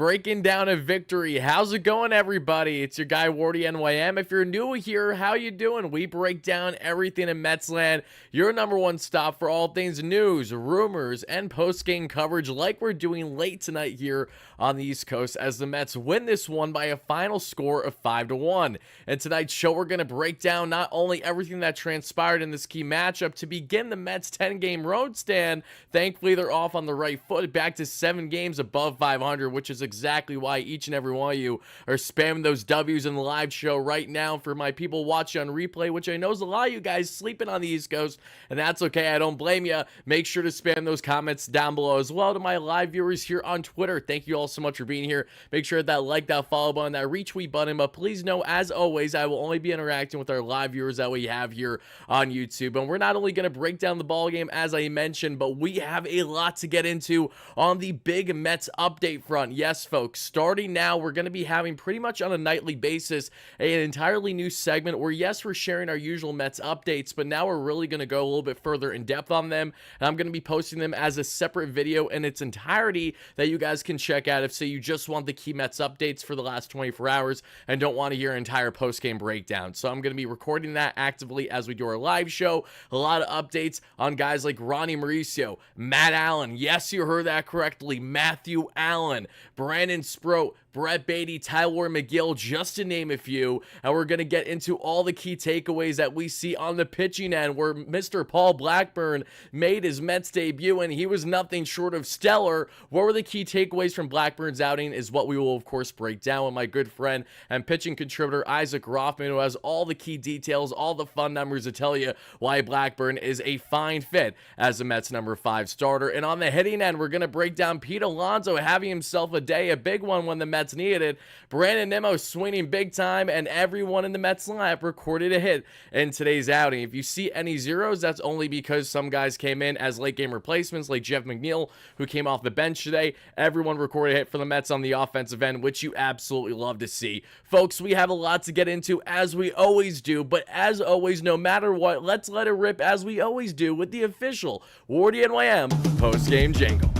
Breaking down a victory. How's it going, everybody? It's your guy WardyNYM. If you're new here, how you doing? We break down everything in Metsland, your number one stop for all things news, rumors, and post-game coverage like we're doing late tonight here on the East Coast as the Mets win this one by a final score of 5-1. And tonight's show, we're going to break down not only everything that transpired in this key matchup to begin the Mets' 10-game road stand. Thankfully, they're off on the right foot, back to 7 games above 500, which is exactly why each and every one of you are spamming those W's in the live show right now. For my people watching on replay, which I know is a lot of you guys sleeping on the East Coast, and that's okay, I don't blame you. Make sure to spam those comments down below as well. To my live viewers here on Twitter, thank you all so much for being here. Make sure that like, that follow button, that retweet button, but please know, as always, I will only be interacting with our live viewers that we have here on YouTube. And we're not only going to break down the ball game, as I mentioned, but we have a lot to get into on the big Mets update front. Yes, folks, starting now, we're going to be having pretty much on a nightly basis an entirely new segment where, yes, we're sharing our usual Mets updates, but now we're really going to go a little bit further in depth on them, and I'm going to be posting them as a separate video in its entirety that you guys can check out if, say, you just want the key Mets updates for the last 24 hours and don't want to hear an entire post-game breakdown. So I'm going to be recording that actively as we do our live show. A lot of updates on guys like Ronnie Mauricio, Matt Allen, yes, you heard that correctly, Matthew Allen, Brandon Sproat, Brett Beatty, Tyler McGill, just to name a few. And we're going to get into all the key takeaways that we see on the pitching end, where Mr. Paul Blackburn made his Mets debut, and he was nothing short of stellar. What were the key takeaways from Blackburn's outing is what we will, of course, break down with my good friend and pitching contributor Isaac Rothman, who has all the key details, all the fun numbers to tell you why Blackburn is a fine fit as the Mets' number 5 starter. And on the hitting end, we're going to break down Pete Alonso having himself a day, a big one when the Mets needed it. Brandon Nimmo swinging big time, and everyone in the Mets lineup recorded a hit in today's outing. If you see any zeros, that's only because some guys came in as late game replacements, like Jeff McNeil, who came off the bench today. Everyone recorded a hit for the Mets on the offensive end, which you absolutely love to see. Folks, we have a lot to get into, as we always do, but as always, no matter what, let's let it rip as we always do with the official WardyNYM post-game jingle.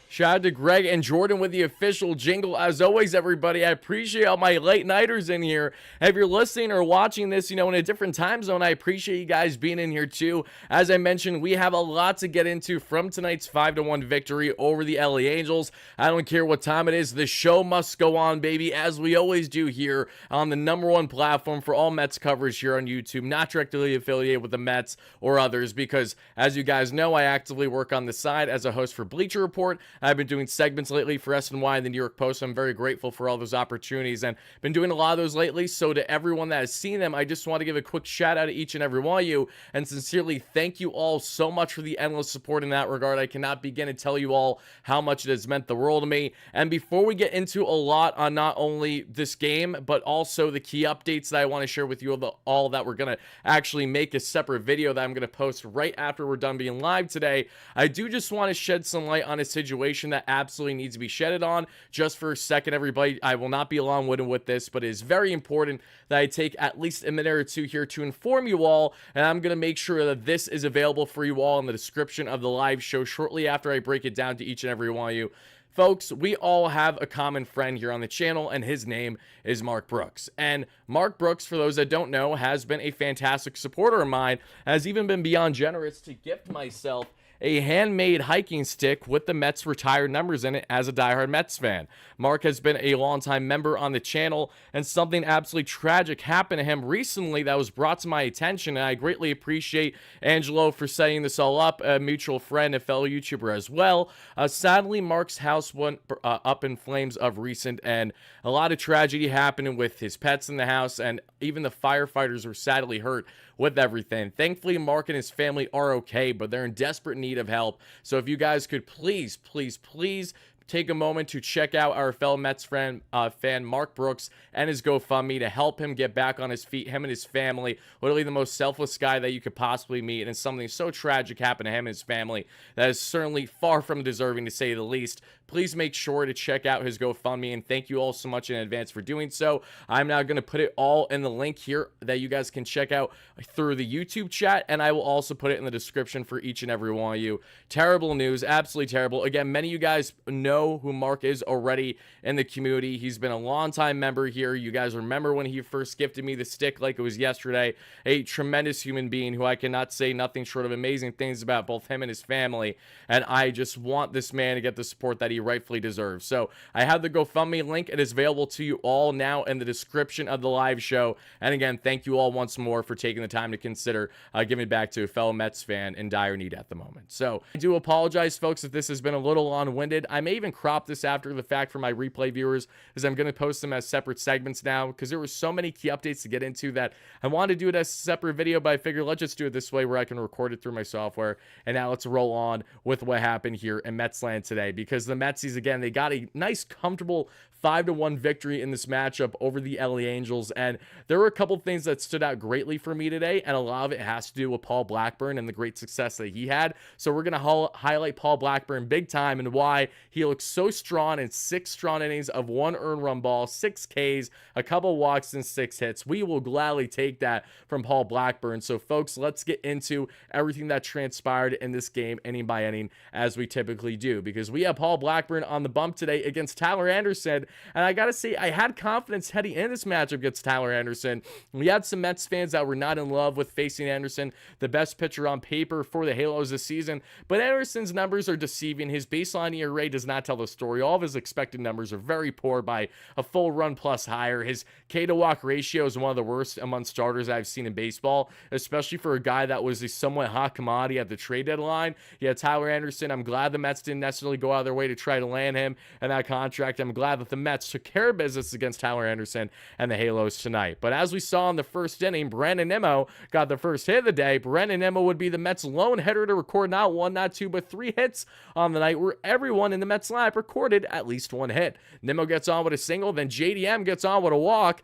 Shout out to Greg and Jordan with the official jingle. As always, everybody, I appreciate all my late nighters in here. If you're listening or watching this, in a different time zone, I appreciate you guys being in here too. As I mentioned, we have a lot to get into from tonight's 5-1 victory over the LA Angels. I don't care what time it is. The show must go on, baby, as we always do here on the number 1 platform for all Mets coverage here on YouTube, not directly affiliated with the Mets or others, because as you guys know, I actively work on the side as a host for Bleacher Report. I've been doing segments lately for SNY and the New York Post. I'm very grateful for all those opportunities and been doing a lot of those lately. So to everyone that has seen them, I just want to give a quick shout out to each and every one of you and sincerely thank you all so much for the endless support in that regard. I cannot begin to tell you all how much it has meant the world to me. And before we get into a lot on not only this game, but also the key updates that I want to share with you all that we're going to actually make a separate video that I'm going to post right after we're done being live today, I do just want to shed some light on a situation that absolutely needs to be shedded on. Just for a second, everybody, I will not be long-winded with this, but it is very important that I take at least a minute or two here to inform you all, and I'm going to make sure that this is available for you all in the description of the live show shortly after I break it down to each and every one of you. Folks, we all have a common friend here on the channel, and his name is Mark Brooks. And Mark Brooks, for those that don't know, has been a fantastic supporter of mine, has even been beyond generous to gift myself a handmade hiking stick with the Mets retired numbers in it as a diehard Mets fan. Mark has been a longtime member on the channel, and something absolutely tragic happened to him recently that was brought to my attention, and I greatly appreciate Angelo for setting this all up, a mutual friend, a fellow YouTuber as well. Sadly, Mark's house went up in flames of recent, and a lot of tragedy happened with his pets in the house, and even the firefighters were sadly hurt with everything. Thankfully, Mark and his family are okay, but they're in desperate need of help. So if you guys could please take a moment to check out our fellow Mets fan Mark Brooks and his GoFundMe to help him get back on his feet, him and his family. Literally the most selfless guy that you could possibly meet, and something so tragic happened to him and his family that is certainly far from deserving, to say the least. Please make sure to check out his GoFundMe, and thank you all so much in advance for doing so. I'm now going to put it all in the link here that you guys can check out through the YouTube chat, and I will also put it in the description for each and every one of you. Terrible news, absolutely terrible. Again, many of you guys know who Mark is already in the community. He's been a longtime member here. You guys remember when he first gifted me the stick like it was yesterday. A tremendous human being who I cannot say nothing short of amazing things about, both him and his family, and I just want this man to get the support that he rightfully deserves. So I have the GoFundMe link. It is available to you all now in the description of the live show. And again, thank you all once more for taking the time to consider giving back to a fellow Mets fan in dire need at the moment. So I do apologize, folks, if this has been a little long-winded. I may even crop this after the fact for my replay viewers, as I'm going to post them as separate segments now, because there were so many key updates to get into that I wanted to do it as a separate video, but I figured let's just do it this way where I can record it through my software. And now let's roll on with what happened here in Metsland today, because the Metsies, again, they got a nice, comfortable 5-1 victory in this matchup over the LA Angels, and there were a couple things that stood out greatly for me today, and a lot of it has to do with Paul Blackburn and the great success that he had. So we're going to highlight Paul Blackburn big time and why he looks so strong in 6 strong innings of 1 earned run ball, 6 Ks, a couple walks, and 6 hits. We will gladly take that from Paul Blackburn. So folks, let's get into everything that transpired in this game inning by inning, as we typically do, because we have Paul Blackburn on the bump today against Tyler Anderson. And I gotta say, I had confidence heading in this matchup against Tyler Anderson. We had some Mets fans that were not in love with facing Anderson, the best pitcher on paper for the Halos this season, but Anderson's numbers are deceiving. His baseline ERA does not tell the story. All of his expected numbers are very poor by a full run plus higher. His K to walk ratio is one of the worst among starters I've seen in baseball, especially for a guy that was a somewhat hot commodity at the trade deadline. Yeah, Tyler Anderson, I'm glad the Mets didn't necessarily go out of their way to try to land him and that contract. I'm glad that the Mets took care of business against Tyler Anderson and the Halos tonight. But as we saw in the first inning, Brandon Nimmo got the first hit of the day. Brandon Nimmo would be the Mets' lone hitter to record not 1, not 2, but 3 hits on the night, where everyone in the Mets lineup recorded at least 1 hit. Nimmo gets on with a single, then JDM gets on with a walk.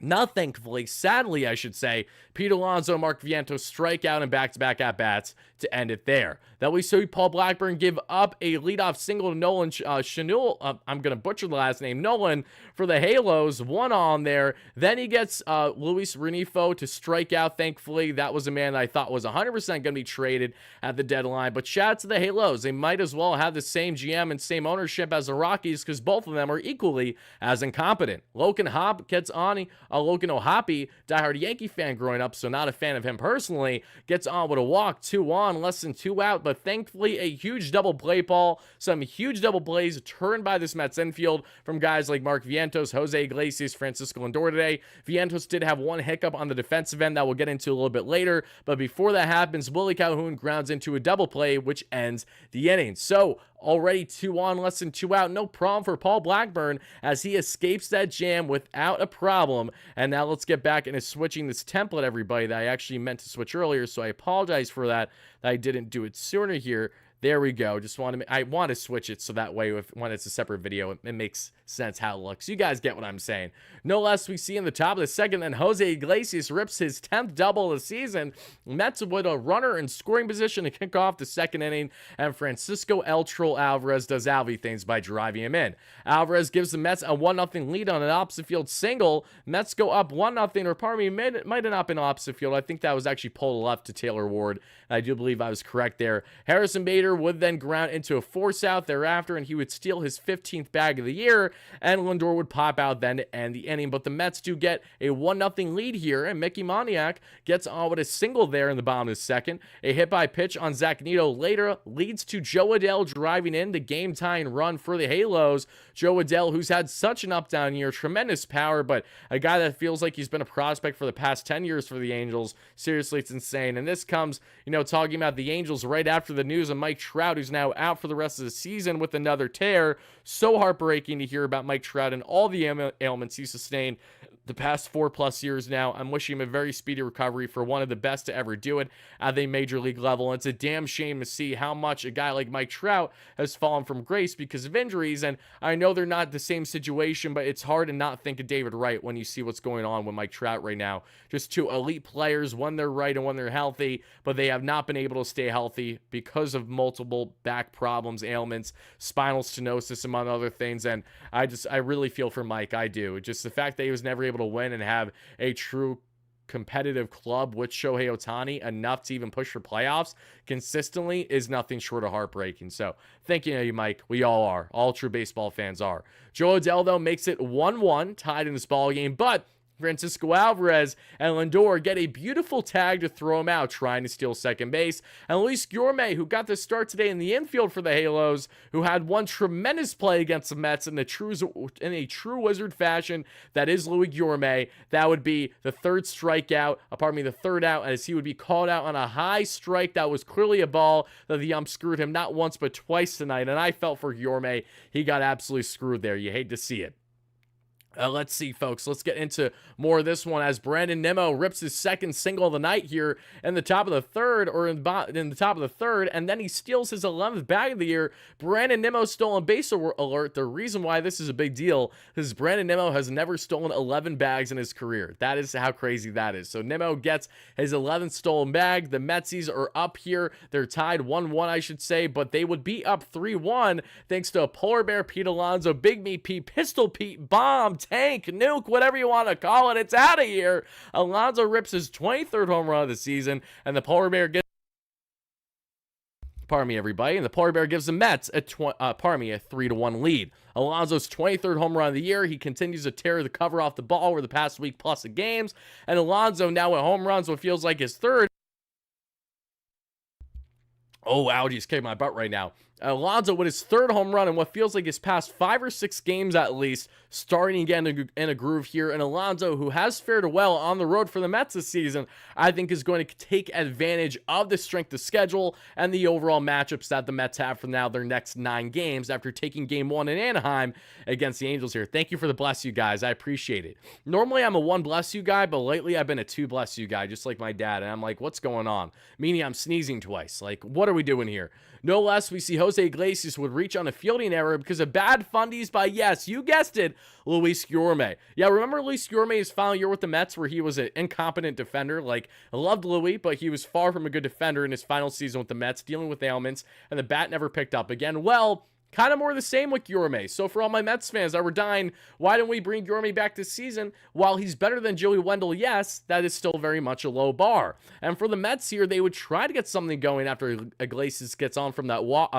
Not thankfully, sadly, I should say, Pete Alonso, Mark Vientos strike out in back-to-back at-bats to end it there. That we saw Paul Blackburn give up a leadoff single to Nolan Chanul, I'm going to butcher the last name, Nolan, for the Halos, 1 on there. Then he gets Luis Renifo to strike out, thankfully. That was a man that I thought was 100% going to be traded at the deadline. But shout out to the Halos. They might as well have the same GM and same ownership as the Rockies, because both of them are equally as incompetent. Logan Hoppe gets on, Logan O'Hoppe, diehard Yankee fan growing up, so not a fan of him personally, gets on with a walk, 2 on, less than 2 out, but thankfully a huge double play ball, some huge double plays turned by this Mets infield from guys like Mark Vientos, Jose Iglesias, Francisco Lindor today. Vientos did have 1 hiccup on the defensive end that we'll get into a little bit later, but before that happens, Willie Calhoun grounds into a double play, which ends the inning. So already 2 on, less than 2 out. No problem for Paul Blackburn as he escapes that jam without a problem. And now let's get back into switching this template, everybody, that I actually meant to switch earlier. So I apologize for that I didn't do it sooner here. There we go. I want to switch it so that way when it's a separate video, it makes sense how it looks. You guys get what I'm saying. No less, we see in the top of the second, then Jose Iglesias rips his 10th double of the season. Mets with a runner in scoring position to kick off the second inning, and Francisco El Troll Alvarez does Alvy things by driving him in. Alvarez gives the Mets a 1-0 lead on an opposite field single. Mets go up 1-0, or pardon me, it might have not been opposite field. I think that was actually pulled left to Taylor Ward. I do believe I was correct there. Harrison Bader would then ground into a 4-out thereafter, and he would steal his 15th bag of the year, and Lindor would pop out then to end the inning. But the Mets do get a 1-0 lead here, and Mickey Moniak gets on with a single there in the bottom of the second. A hit by pitch on Zach Neto later leads to Joe Adell driving in the game-tying run for the Halos. Joe Adell, who's had such an up-down year, tremendous power, but a guy that feels like he's been a prospect for the past 10 years for the Angels. Seriously, it's insane. And this comes, talking about the Angels right after the news of Mike Trout, who's now out for the rest of the season with another tear. So heartbreaking to hear about Mike Trout and all the ailments he sustained the past 4+ years now. I'm wishing him a very speedy recovery for one of the best to ever do it at the major league level. And it's a damn shame to see how much a guy like Mike Trout has fallen from grace because of injuries. And I know they're not the same situation, but it's hard to not think of David Wright when you see what's going on with Mike Trout right now. Just two elite players when they're right and when they're healthy, but they have not been able to stay healthy because of multiple back problems, ailments, spinal stenosis, among other things. And I really feel for Mike. I do. Just the fact that he was never able to win and have a true competitive club with Shohei Ohtani enough to even push for playoffs consistently is nothing short of heartbreaking. So thank you, Mike. We all are. All true baseball fans are. Joe Adell, though, makes it 1-1, tied in this ball game, but Francisco Alvarez and Lindor get a beautiful tag to throw him out, trying to steal second base. And Luis Guillorme, who got the start today in the infield for the Halos, who had one tremendous play against the Mets in a true wizard fashion, that is Luis Guillorme. That would be the third the third out, as he would be called out on a high strike that was clearly a ball that the ump screwed him not once but twice tonight. And I felt for Guillorme. He got absolutely screwed there. You hate to see it. Let's see, folks. Let's get into more of this one as Brandon Nimmo rips his second single of the night here in the top of the third, and then he steals his 11th bag of the year. Brandon Nimmo stolen base alert. The reason why this is a big deal is Brandon Nimmo has never stolen 11 bags in his career. That is how crazy that is. So Nimmo gets his 11th stolen bag. The Metsies are up here. They're tied 1-1, I should say, but they would be up 3-1 thanks to a Polar Bear Pete Alonso, Big Meat Pete, Pistol Pete, Bomb, Tank, Nuke, whatever you want to call it. It's out of here. Alonso rips his 23rd home run of the season, and the Polar Bear gives everybody. And the Polar Bear gives the Mets a 3-1 lead. Alonso's 23rd home run of the year. He continues to tear the cover off the ball over the past week plus of games. And Alonso now with home runs, what feels like his third. Oh, wow, he's kicking my butt right now. Alonso with his third home run in what feels like his past 5 or 6 games at least, starting again in a groove here. And Alonso, who has fared well on the road for the Mets this season, I think is going to take advantage of the strength of schedule and the overall matchups that the Mets have for now their next 9 games after taking game 1 in Anaheim against the Angels here. Thank you for the bless you guys. I appreciate it. Normally I'm a 1 bless you guy, but lately I've been a 2 bless you guy, just like my dad. And I'm like, what's going on? Meaning I'm sneezing twice. Like, what are we doing here? No less, we see Jose Iglesias would reach on a fielding error because of bad fundies by, yes, you guessed it, Luis Guillorme. Yeah, remember Luis Guillorme's final year with the Mets where he was an incompetent defender? Like, I loved Luis, but he was far from a good defender in his final season with the Mets, dealing with ailments, and the bat never picked up again. Well, kind of more the same with Guillorme. So for all my Mets fans that were dying, why don't we bring Guillorme back this season? While he's better than Joey Wendell, yes, that is still very much a low bar. And for the Mets here, they would try to get something going after Iglesias gets on from that walk,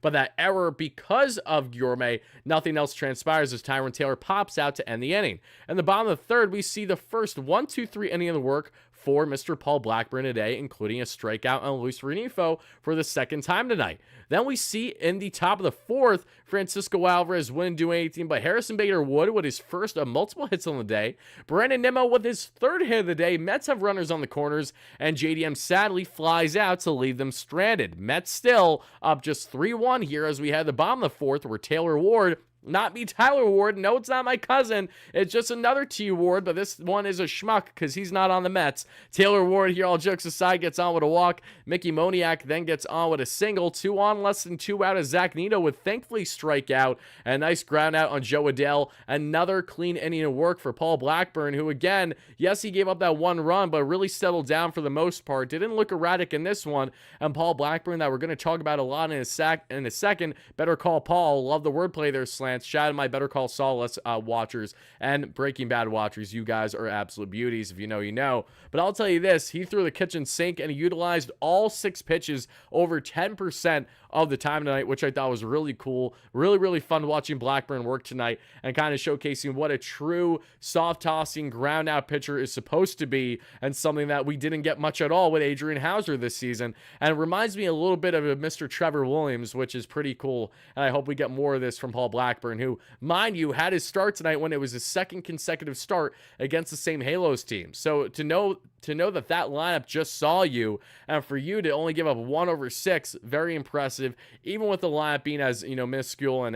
but that error because of Guillorme, nothing else transpires as Tyrone Taylor pops out to end the inning. In the bottom of the third, we see the first 1-2-3 inning of the work for Mr. Paul Blackburn today, including a strikeout on Luis Renifo for the second time tonight. Then we see in the top of the fourth, Francisco Alvarez wouldn't do anything, but Harrison Bader Wood with his first of multiple hits on the day. Brandon Nimmo with his third hit of the day. Mets have runners on the corners, and JDM sadly flies out to leave them stranded. Mets still up just 3-1 here as we had the bottom of the fourth where Taylor Ward, not me, Tyler Ward. No, it's not my cousin. It's just another T Ward, but this one is a schmuck because he's not on the Mets. Taylor Ward here, all jokes aside, gets on with a walk. Mickey Moniak then gets on with a single. 2 on, less than 2 out of Zach Nito would thankfully strike out. A nice ground out on Joe Adell. Another clean inning of work for Paul Blackburn, who again, yes, he gave up that 1 run, but really settled down for the most part. Didn't look erratic in this one. And Paul Blackburn, that we're going to talk about a lot in a second. Better Call Paul. Love the wordplay there, Slants. Shout out to my Better Call Saul watchers and Breaking Bad watchers. You guys are absolute beauties. If you know, you know. But I'll tell you this, he threw the kitchen sink and he utilized all 6 pitches over 10% of the time tonight, which I thought was really cool. Really, really fun watching Blackburn work tonight and kind of showcasing what a true soft-tossing, ground-out pitcher is supposed to be, and something that we didn't get much at all with Adrian Hauser this season. And it reminds me a little bit of a Mr. Trevor Williams, which is pretty cool. And I hope we get more of this from Paul Blackburn, who, mind you, had his start tonight when it was his second consecutive start against the same Halos team. So to know to know that that lineup just saw you, and for you to only give up 1/6, very impressive, even with the lineup being as, minuscule and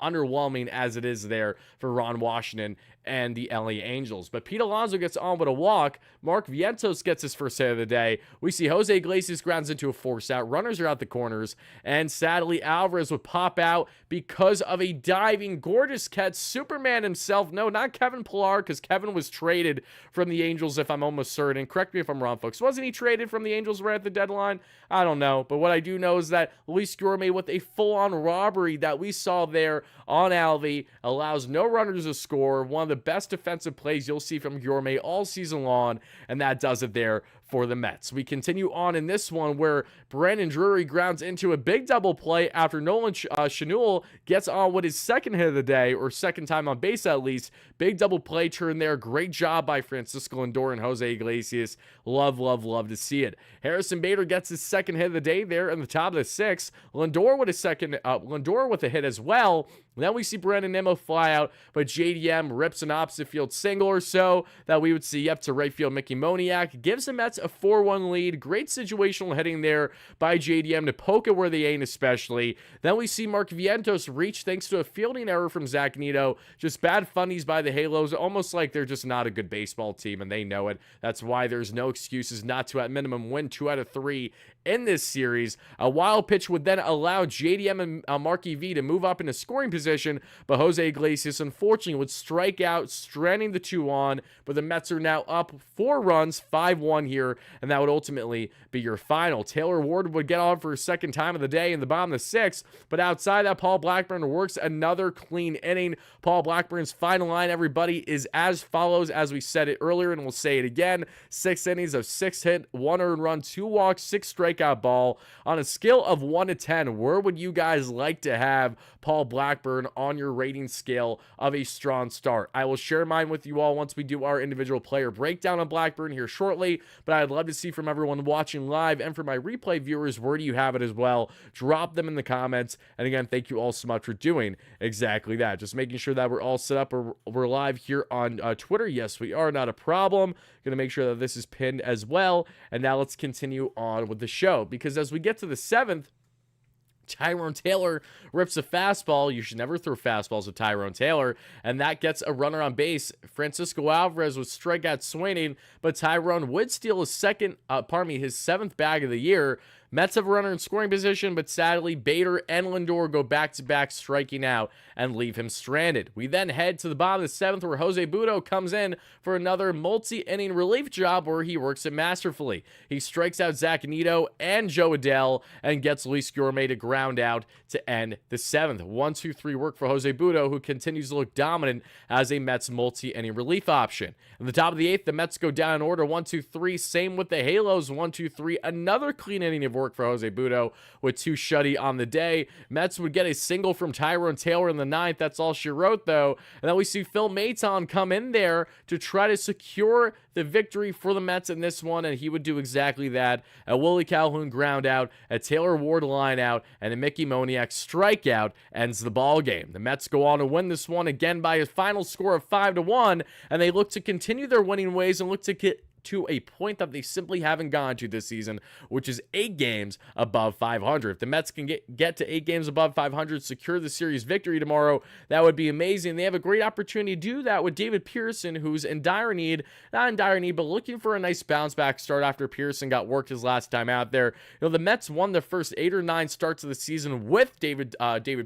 underwhelming as it is there for Ron Washington and the LA Angels. But Pete Alonso gets on with a walk. Mark Vientos gets his first hit of the day. We see Jose Iglesias grounds into a force out. Runners are out the corners. And sadly, Alvarez would pop out because of a diving, gorgeous catch. Superman himself. No, not Kevin Pillar, because Kevin was traded from the Angels, if I'm almost certain. Correct me if I'm wrong, folks. Wasn't he traded from the Angels right at the deadline? I don't know. But what I do know is that Luis Gourmet, with a full-on robbery that we saw there on Alvey, allows no runners to score. One of the best defensive plays you'll see from Gourmet all season long, and that does it there for the Mets. We continue on in this one where Brandon Drury grounds into a big double play after Nolan Schanuel gets on with his second hit of the day, or second time on base at least. Big double play turn there. Great job by Francisco Lindor and Jose Iglesias. Love, love, love to see it. Harrison Bader gets his second hit of the day there in the top of the sixth. Lindor with a hit as well. Then we see Brandon Nimmo fly out, but JDM rips an opposite field single or so that we would see up to right field. Mickey Moniak gives the Mets a 4-1 lead. Great situational hitting there by JDM to poke it where they ain't especially. Then we see Mark Vientos reach thanks to a fielding error from Zach Neto. Just bad funnies by the Halos, almost like they're just not a good baseball team, and they know it. That's why there's no excuses not to at minimum win 2 out of 3 in this series. A wild pitch would then allow JDM and Marky V to move up into scoring position, but Jose Iglesias unfortunately would strike out, stranding the 2 on, but the Mets are now up 4 runs, 5-1 here, and that would ultimately be your final. Taylor Ward would get on for a second time of the day in the bottom of the 6th, but outside that, Paul Blackburn works another clean inning. Paul Blackburn's final line, everybody, is as follows, as we said it earlier, and we'll say it again: 6 innings of 6 hit, 1 earned run, 2 walks, 6 strikeouts, ball. On a scale of 1 to 10, where would you guys like to have Paul Blackburn on your rating scale of a strong start? I will share mine with you all once we do our individual player breakdown on Blackburn here shortly, but I'd love to see from everyone watching live, and for my replay viewers, where do you have it as well? Drop them in the comments. And again, thank you all so much for doing exactly that. Just making sure that we're all set up, or we're live here on Twitter. Yes, we are, not a problem. Gonna make sure that this is pinned as well. And now let's continue on with the show, because as we get to the 7th, Tyrone Taylor rips a fastball. You should never throw fastballs with Tyrone Taylor, and that gets a runner on base. Francisco Alvarez would strike out swinging, but Tyrone would steal his 7th bag of the year. Mets have a runner in scoring position, but sadly, Bader and Lindor go back-to-back, striking out and leave him stranded. We then head to the bottom of the 7th, where Jose Butto comes in for another multi-inning relief job where he works it masterfully. He strikes out Zach Neto and Joe Adell and gets Luis Gourmet to ground out to end the 7th. 1-2-3 work for Jose Butto, who continues to look dominant as a Mets multi-inning relief option. In the top of the 8th, the Mets go down in order, 1-2-3. Same with the Halos, 1-2-3. Another clean inning of work for Jose Butto with 2 shutty on the day. Mets would get a single from Tyrone Taylor in the 9th. That's all she wrote, though. And then we see Phil Maton come in there to try to secure the victory for the Mets in this one, and he would do exactly that. A Willie Calhoun ground out, a Taylor Ward line out, and a Mickey Moniak strikeout ends the ball game. The Mets go on to win this one again by a final score of 5-1, and they look to continue their winning ways and look to get to a point that they simply haven't gone to this season, which is 8 games above 500. If the Mets can get to 8 games above 500, secure the series victory tomorrow, that would be amazing. They have a great opportunity to do that with David Pearson, who's in dire need, not in dire need, but looking for a nice bounce back start after Pearson got worked his last time out there. The Mets won the first 8 or 9 starts of the season with David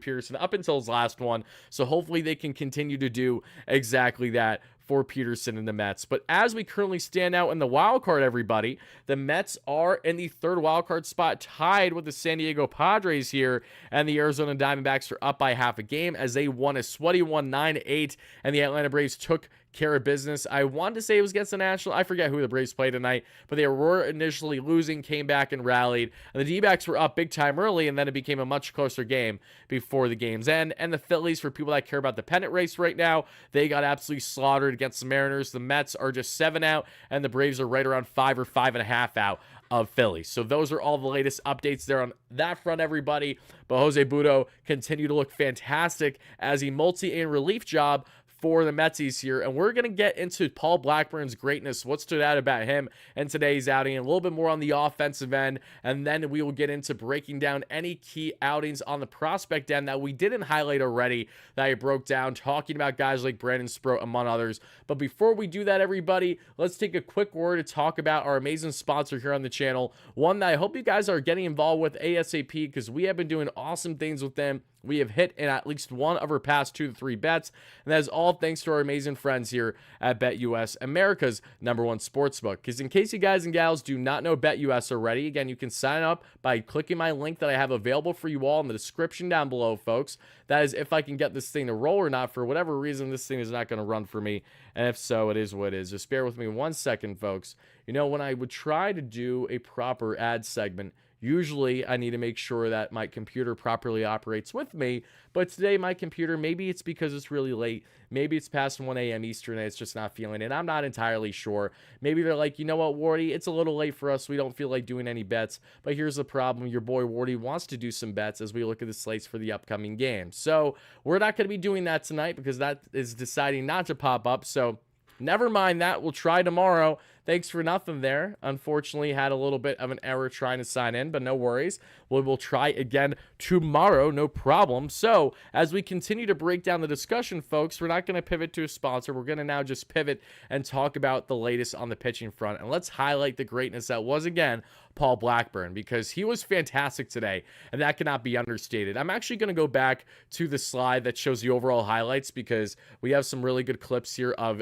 Pearson up until his last one, so hopefully they can continue to do exactly that for Peterson and the Mets. But as we currently stand out in the wild card, everybody, the Mets are in the 3rd wild card spot, tied with the San Diego Padres here, and the Arizona Diamondbacks are up by half a game as they won a sweaty 9-8, and the Atlanta Braves took care of business. I wanted to say it was against the Nationals. I forget who the Braves played tonight, but they were initially losing, came back and rallied, and the D-backs were up big time early, and then it became a much closer game before the game's end. And the Phillies, for people that care about the pennant race right now, they got absolutely slaughtered against the Mariners. The Mets are just 7 out, and the Braves are right around 5 or 5.5 out of Philly. So those are all the latest updates there on that front, everybody. But Jose Butto continued to look fantastic as a multi-inning relief job for the Metsies here, and we're going to get into Paul Blackburn's greatness, what stood out about him in today's outing, and a little bit more on the offensive end, and then we will get into breaking down any key outings on the prospect end that we didn't highlight already that I broke down, talking about guys like Brandon Sproat, among others. But before we do that, everybody, let's take a quick word to talk about our amazing sponsor here on the channel, one that I hope you guys are getting involved with ASAP, because we have been doing awesome things with them. We have hit in at least one of our past 2 to 3 bets, and that is all thanks to our amazing friends here at BetUS, America's #1 sportsbook. Because in case you guys and gals do not know BetUS already, again, you can sign up by clicking my link that I have available for you all in the description down below, folks. That is if I can get this thing to roll or not. For whatever reason, this thing is not going to run for me, and if so, it is what it is. Just bear with me 1 second, folks. You know, when I would try to do a proper ad segment, usually I need to make sure that my computer properly operates with me, but today my computer, maybe it's because it's really late, maybe it's past 1 a.m. Eastern and it's just not feeling it. I'm not entirely sure. Maybe they're like, you know what, Wardy, it's a little late for us. We don't feel like doing any bets, but here's the problem. Your boy Wardy wants to do some bets as we look at the slates for the upcoming game. So we're not going to be doing that tonight because that is deciding not to pop up. So never mind that. We'll try tomorrow. Thanks for nothing there. Unfortunately, had a little bit of an error trying to sign in, but no worries. We will try again tomorrow, no problem. So, as we continue to break down the discussion, folks, we're not going to pivot to a sponsor. We're going to now just pivot and talk about the latest on the pitching front. And let's highlight the greatness that was, again, Paul Blackburn, because he was fantastic today, and that cannot be understated. I'm actually going to go back to the slide that shows the overall highlights because we have some really good clips here of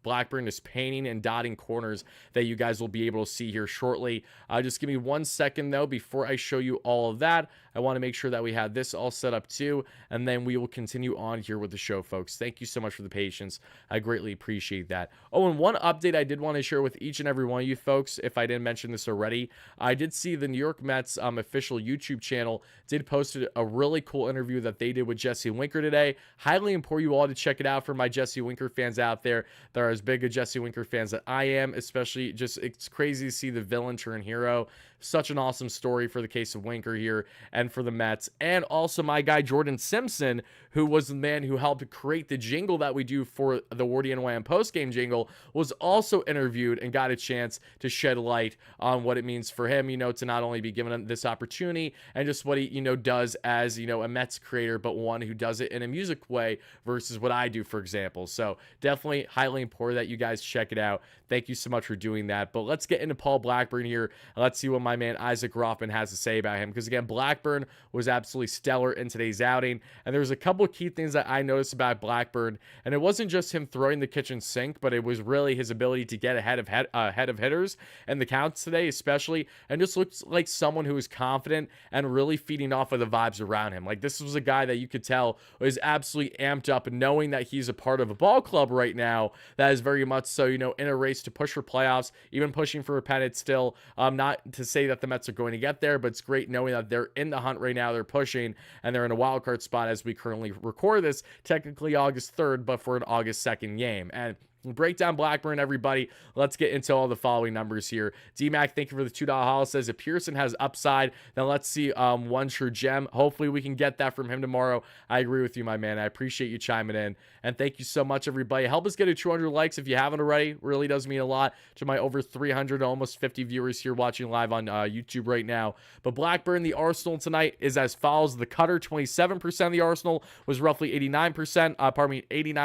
Blackburn is painting and dotting corners that you guys will be able to see here shortly. Just give me 1 second, though, before I show you all of that. I want to make sure that we have this all set up, too, and then we will continue on here with the show, folks. Thank you so much for the patience. I greatly appreciate that. Oh, and one update I did want to share with each and every one of you folks, if I didn't mention this already, I did see the New York Mets official YouTube channel did post a really cool interview that they did with Jesse Winker today. Highly implore you all to check it out for my Jesse Winker fans out there that are as big a Jesse Winker fans that I am, especially just it's crazy to see the villain turn hero. Such an awesome story for the case of Winker here and for the Mets. And also my guy Jordan Simpson, who was the man who helped create the jingle that we do for the WardyNYM postgame jingle, was also interviewed and got a chance to shed light on what it means for him, you know, to not only be given this opportunity and just what he, you know, does as, you know, a Mets creator, but one who does it in a music way versus what I do, for example. So definitely highly important that you guys check it out. Thank you so much for doing that. But let's get into Paul Blackburn here. Let's see what my man Isaac Rothman has to say about him. Because again, Blackburn was absolutely stellar in today's outing. And there's a couple of key things that I noticed about Blackburn. And it wasn't just him throwing the kitchen sink, but it was really his ability to get ahead of hitters and the counts today, especially. And just looks like someone who is confident and really feeding off of the vibes around him. Like this was a guy that you could tell was absolutely amped up, knowing that he's a part of a ball club right now that is very much so, you know, in a race to push for playoffs, even pushing for a pennant still. Not to say that the Mets are going to get there, but it's great knowing that they're in the hunt right now. They're pushing and they're in a wild card spot as we currently record this, technically August 3rd, but for an August 2nd game. And break down Blackburn, everybody. Let's get into all the following numbers here. D-Mac, thank you for the $2 haul. Says if Pearson has upside, then let's see one true gem. Hopefully we can get that from him tomorrow. I agree with you, my man. I appreciate you chiming in. And thank you so much, everybody. Help us get to 200 likes if you haven't already. Really does mean a lot to my over 300, almost 50 viewers here watching live on YouTube right now. But Blackburn, the Arsenal tonight is as follows. The cutter, 27% of the Arsenal was roughly 89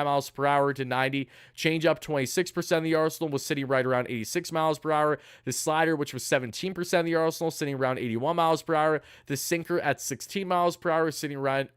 miles per hour to 90. Change up 26% of the Arsenal was sitting right around 86 miles per hour. The slider, which was 17% of the Arsenal, sitting around 81 miles per hour. The sinker at 16 miles per hour, sitting around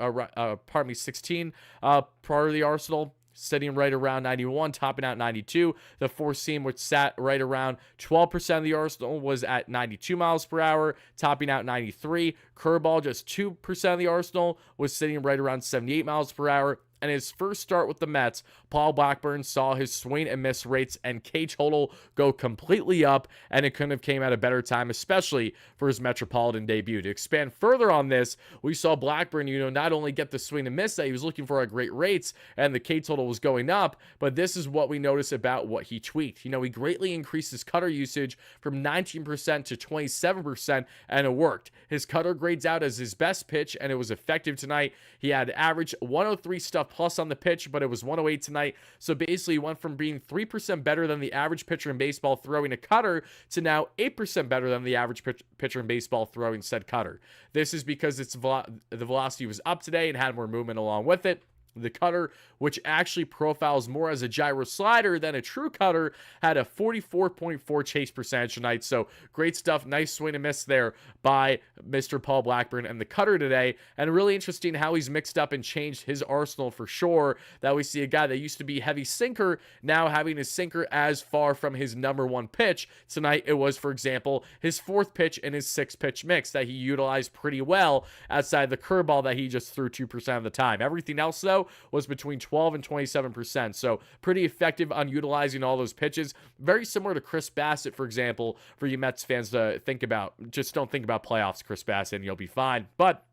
16 part of the Arsenal, sitting right around 91, topping out 92. The four seam, which sat right around 12% of the Arsenal, was at 92 miles per hour, topping out 93. Curveball, just 2% of the Arsenal, was sitting right around 78 miles per hour. And his first start with the Mets, Paul Blackburn saw his swing and miss rates and K total go completely up, and it couldn't have came at a better time, especially for his Metropolitan debut. To expand further on this, we saw Blackburn, you know, not only get the swing and miss that he was looking for at great rates, and the K total was going up, but this is what we noticed about what he tweaked. You know, he greatly increased his cutter usage from 19% to 27%, and it worked. His cutter grade grades out as his best pitch, and it was effective tonight. He had average 103 stuff plus on the pitch, but it was 108 tonight. So basically, he went from being 3% better than the average pitcher in baseball throwing a cutter to now 8% better than the average pitcher in baseball throwing said cutter. This is because the velocity was up today and had more movement along with it. The cutter, which actually profiles more as a gyro slider than a true cutter, had a 44.4 chase percentage tonight. So great stuff. Nice swing and miss there by Mr. Paul Blackburn and the cutter today. And really interesting how he's mixed up and changed his arsenal for sure. That we see a guy that used to be heavy sinker, now having his sinker as far from his number one pitch. Tonight it was, for example, his fourth pitch in his six pitch mix that he utilized pretty well outside the curveball that he just threw 2% of the time. Everything else, though, was between 12 and 27%. So pretty effective on utilizing all those pitches. Very similar to Chris Bassett, for example, for you Mets fans to think about. Just don't think about playoffs, Chris Bassett, and you'll be fine. But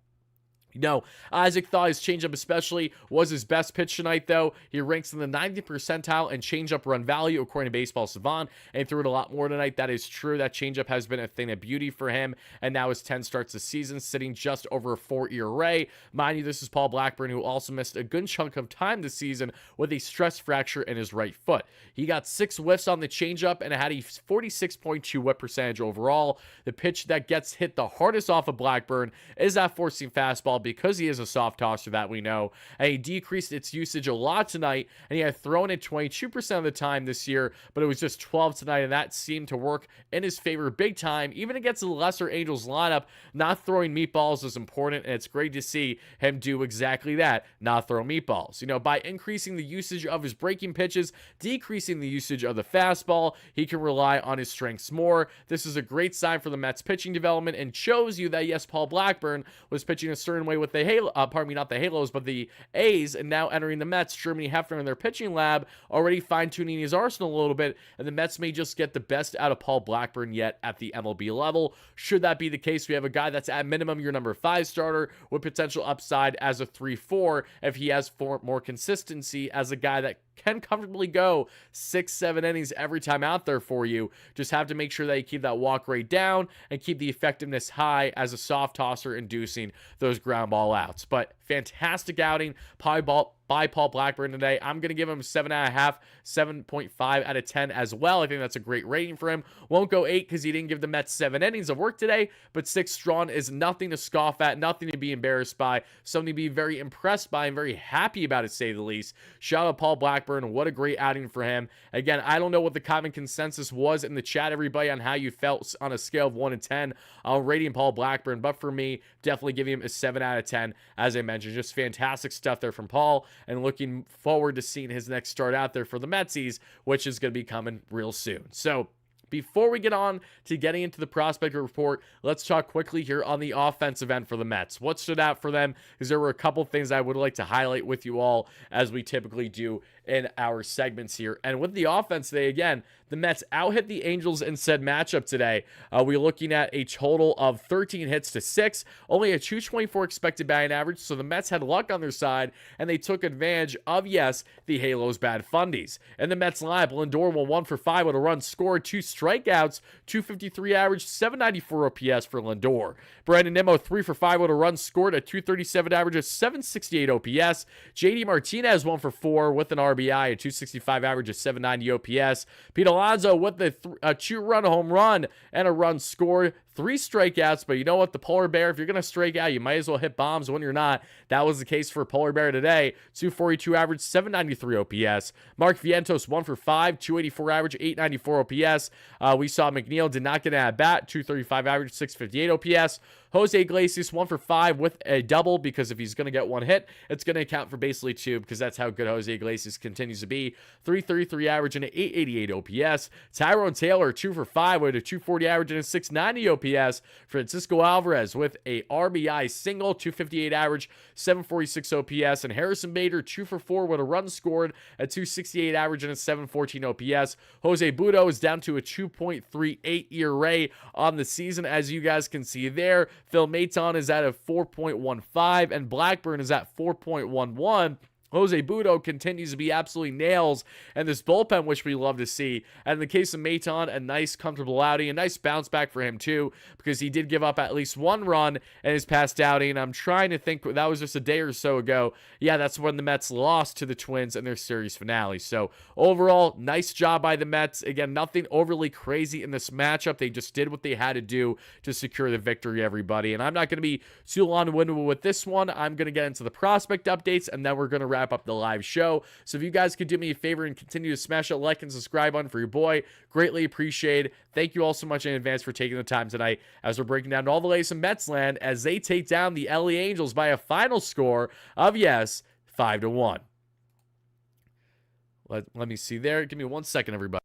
Isaac thought his changeup especially was his best pitch tonight, though. He ranks in the 90th percentile in changeup run value, according to Baseball Savant, and he threw it a lot more tonight. That is true. That changeup has been a thing of beauty for him, and now his 10 starts the season, sitting just over a 4 ERA. Mind you, this is Paul Blackburn, who also missed a good chunk of time this season with a stress fracture in his right foot. He got 6 whiffs on the changeup and had a 46.2 whip percentage overall. The pitch that gets hit the hardest off of Blackburn is that four-seam fastball, because he is a soft tosser, that we know, and he decreased its usage a lot tonight, and he had thrown it 22% of the time this year, but it was just 12 tonight, and that seemed to work in his favor big time. Even against the lesser Angels lineup, not throwing meatballs is important, and it's great to see him do exactly that, not throw meatballs. By increasing the usage of his breaking pitches, decreasing the usage of the fastball, he can rely on his strengths more. This is a great sign for the Mets pitching development and shows you that, yes, Paul Blackburn was pitching a certain way with the not the Halos, but the A's, and now entering the Mets. Germany Hefner in their pitching lab already fine-tuning his arsenal a little bit, and the Mets may just get the best out of Paul Blackburn yet at the MLB level. Should that be the case, we have a guy that's at minimum your number 5 starter with potential upside as a 3-4 if he has more consistency as a guy that can comfortably go 6-7 innings every time out there for you. Just have to make sure that you keep that walk rate down and keep the effectiveness high as a soft tosser, inducing those ground ball outs. But fantastic outing by Paul Blackburn today. I'm going to give him 7.5, 7.5 out of 10 as well. I think that's a great rating for him. Won't go 8 because he didn't give the Mets 7 innings of work today, but 6 strong is nothing to scoff at, nothing to be embarrassed by, something to be very impressed by and very happy about, to say the least. Shout out Paul Blackburn. What a great outing for him. Again, I don't know what the common consensus was in the chat, everybody, on how you felt on a scale of 1 to 10 rating Paul Blackburn, but for me, definitely giving him a 7 out of 10. As I mentioned, just fantastic stuff there from Paul, and looking forward to seeing his next start out there for the Metsies, which is going to be coming real soon. So before we get on to getting into the prospect report, let's talk quickly here on the offensive end for the Mets. What stood out for them is there were a couple things I would like to highlight with you all, as we typically do in our segments here. And with the offense today, again, the Mets out-hit the Angels in said matchup today. We're looking at a total of 13 hits to 6, only a 224 expected batting average, so the Mets had luck on their side, and they took advantage of, yes, the Halos' bad fundies. And the Mets lineup, Lindor went 1 for 5 with a run scored, 2 strikeouts, 253 average, 794 OPS for Lindor. Brandon Nimmo 3 for 5 with a run scored, a 237 average, a 768 OPS. JD Martinez 1 for 4 with an RBI, a 265 average, a 790 OPS. Pete Alonso with a 2-run home run and a run scored, 3 strikeouts, but you know what? The Polar Bear, if you're going to strike out, you might as well hit bombs when you're not. That was the case for Polar Bear today. 242 average, 793 OPS. Mark Vientos 1 for 5, 284 average, 894 OPS. We saw McNeil did not get an at-bat, 235 average, 658 OPS. Jose Iglesias 1 for 5 with a double, because if he's going to get 1 hit, it's going to account for basically 2, because that's how good Jose Iglesias continues to be. 333 average and an 888 OPS. Tyrone Taylor 2 for 5 with a 240 average and a 690 OPS. Francisco Alvarez with a RBI single, 258 average, 746 OPS. And Harrison Bader 2 for 4 with a run scored, a 268 average and a 714 OPS. Jose Budo is down to a 2.38 ERA on the season, as you guys can see there. Phil Maton is at a 4.15, and Blackburn is at 4.11. Jose Budo continues to be absolutely nails, and this bullpen, which we love to see. And in the case of Maton, a nice, comfortable outing, a nice bounce back for him, too, because he did give up at least one run in his past outing. I'm trying to think, that was just a day or so ago. Yeah, that's when the Mets lost to the Twins in their series finale. So, overall, nice job by the Mets. Again, nothing overly crazy in this matchup. They just did what they had to do to secure the victory, everybody. And I'm not going to be too long-winded with this one. I'm going to get into the prospect updates, and then we're going to wrap up the live show. So if you guys could do me a favor and continue to smash that like and subscribe button for your boy, greatly appreciated. Thank you all so much in advance for taking the time tonight as we're breaking down all the latest in Mets land as they take down the LA Angels by a final score of, yes, 5-1. Let me see there. Give me 1 second, everybody.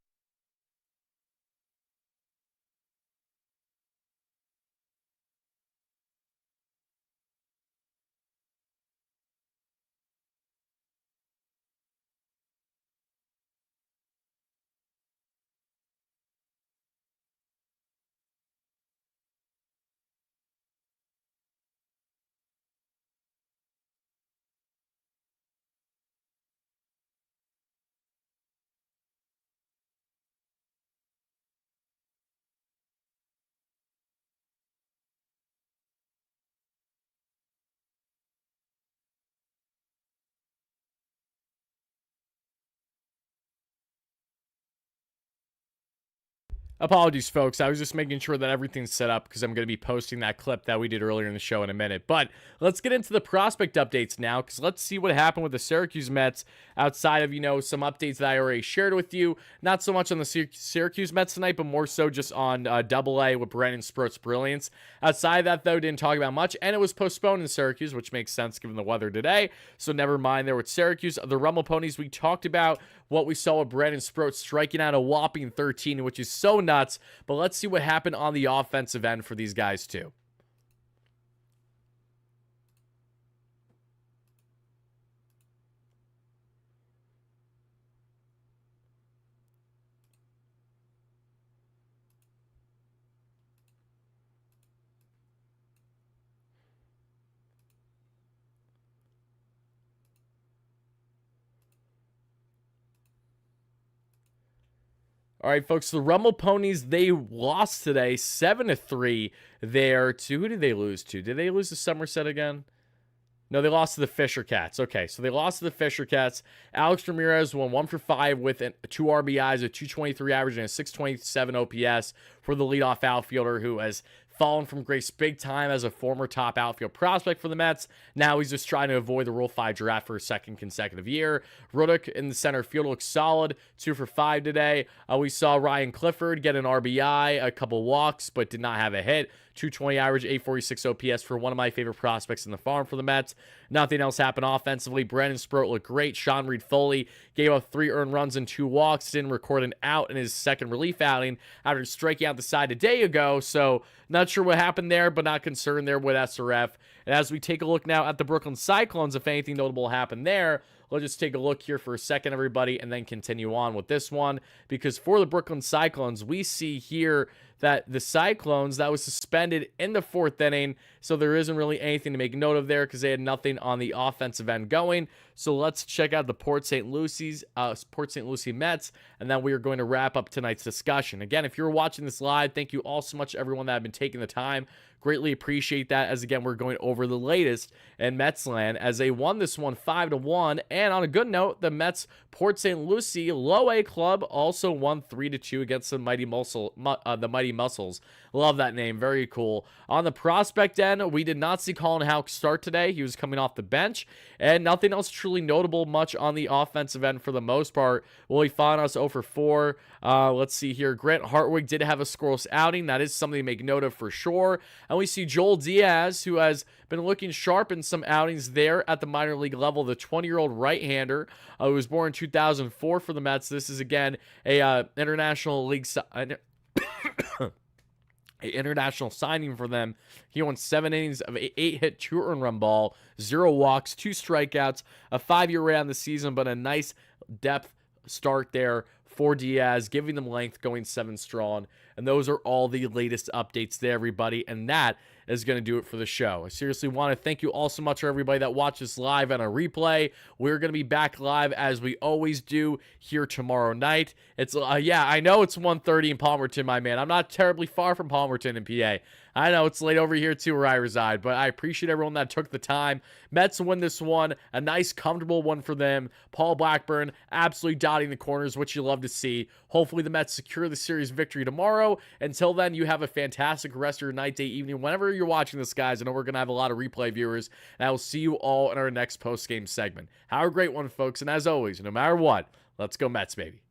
Apologies, folks. I was just making sure that everything's set up because I'm going to be posting that clip that we did earlier in the show in a minute. But let's get into the prospect updates now, because let's see what happened with the Syracuse Mets outside of, some updates that I already shared with you. Not so much on the Syracuse Mets tonight, but more so just on AA with Brandon Sproat's brilliance. Outside of that, though, didn't talk about much, and it was postponed in Syracuse, which makes sense given the weather today. So never mind there with Syracuse. The Rumble Ponies, we talked about what we saw with Brandon Sproat striking out a whopping 13, which is so nuts. But let's see what happened on the offensive end for these guys too. All right, folks, the Rumble Ponies, they lost today 7-3 there to, who did they lose to? Did they lose to Somerset again? No, they lost to the Fisher Cats. Okay, so they lost to the Fisher Cats. Alex Ramirez went 1 for 5 with 2 RBIs, a 223 average, and a 627 OPS for the leadoff outfielder who has fallen from grace big time as a former top outfield prospect for the Mets. Now he's just trying to avoid the Rule 5 draft for a second consecutive year. Ruddock in the center field looks solid, 2 for 5 today. We saw Ryan Clifford get an RBI, a couple walks, but did not have a hit. 220 average, 846 OPS for one of my favorite prospects in the farm for the Mets. Nothing else happened offensively. Brandon Sproat looked great. Sean Reed-Foley gave up 3 earned runs and 2 walks. Didn't record an out in his second relief outing after striking out the side a day ago. So not sure what happened there, but not concerned there with SRF. And as we take a look now at the Brooklyn Cyclones, if anything notable happened there, let's just take a look here for a second, everybody, and then continue on with this one. Because for the Brooklyn Cyclones, we see here that the Cyclones, that was suspended in the 4th inning, so there isn't really anything to make note of there because they had nothing on the offensive end going. So let's check out the Port St. Lucie Mets, and then we are going to wrap up tonight's discussion. Again, if you're watching this live, thank you all so much, everyone that have been taking the time. Greatly appreciate that, as again, we're going over the latest in Mets land as they won this one 5-1. And on a good note, the Mets Port St. Lucie Low A club also won 3-2 against the Mighty Muscles. Love that name. Very cool. On the prospect end, we did not see Colin Houck start today. He was coming off the bench, and nothing else truly notable much on the offensive end for the most part. Willie Fanas 0 for 4. Let's see here. Grant Hartwig did have a scoreless outing. That is something to make note of for sure. And we see Joel Diaz, who has been looking sharp in some outings there at the minor league level. The 20-year-old right-hander who was born in 2004 for the Mets. This is, again, a international league international signing for them. He won 7 innings of 8-hit, 2 earned run ball, 0 walks, 2 strikeouts, a 5-year rate on the season, but a nice depth start there for Diaz, giving them length, going 7 strong. And those are all the latest updates there, everybody. And that is going to do it for the show. I seriously want to thank you all so much for everybody that watches live and a replay. We're going to be back live as we always do here tomorrow night. It's yeah, I know it's 1:30 in Palmerton, my man. I'm not terribly far from Palmerton in PA. I know it's late over here too where I reside, but I appreciate everyone that took the time. Mets win this one. A nice, comfortable one for them. Paul Blackburn absolutely dotting the corners, which you love to see. Hopefully the Mets secure the series victory tomorrow. Until then, you have a fantastic rest of your night, day, evening, whenever you're watching this, guys. I know we're going to have a lot of replay viewers, and I will see you all in our next post-game segment. Have a great one, folks, and as always, no matter what, let's go Mets, baby.